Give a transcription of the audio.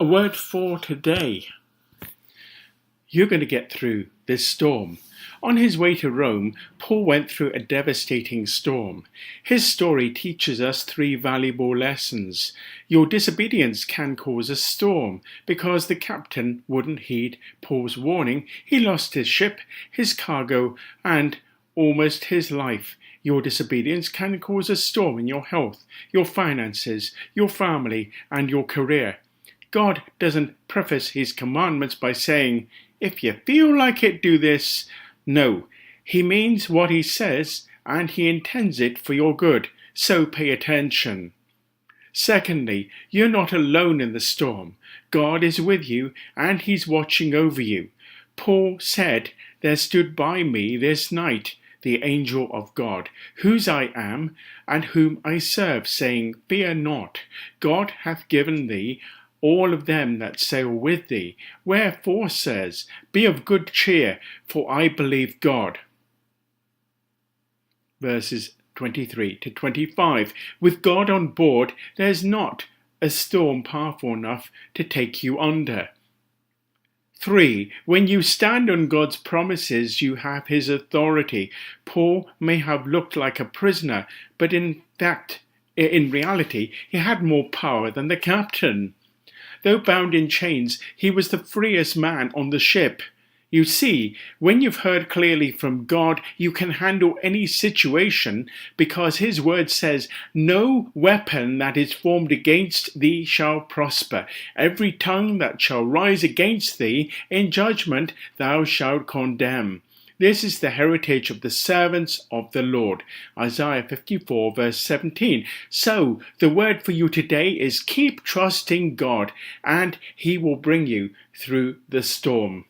A word for today. You're going to get through this storm. On his way to Rome, Paul went through a devastating storm. His story teaches us 3 valuable lessons. Your disobedience can cause a storm. Because the captain wouldn't heed Paul's warning, he lost his ship, his cargo, and almost his life. Your disobedience can cause a storm in your health, your finances, your family, and your career. God doesn't preface his commandments by saying, if you feel like it, do this. No, he means what he says, and he intends it for your good, so pay attention. Secondly, you're not alone in the storm. God is with you, and he's watching over you. Paul said, there stood by me this night the angel of God, whose I am, and whom I serve, saying, fear not, God hath given thee all of them that sail with thee. Wherefore says, be of good cheer, for I believe God. Verses 23 to 25. With God on board, there's not a storm powerful enough to take you under. 3. When you stand on God's promises, you have his authority. Paul may have looked like a prisoner, but in reality, he had more power than the captain. Though bound in chains, he was the freest man on the ship. You see, when you've heard clearly from God, you can handle any situation because his word says, no weapon that is formed against thee shall prosper. Every tongue that shall rise against thee in judgment thou shalt condemn. This is the heritage of the servants of the Lord. Isaiah 54 verse 17. So the word for you today is keep trusting God and he will bring you through the storm.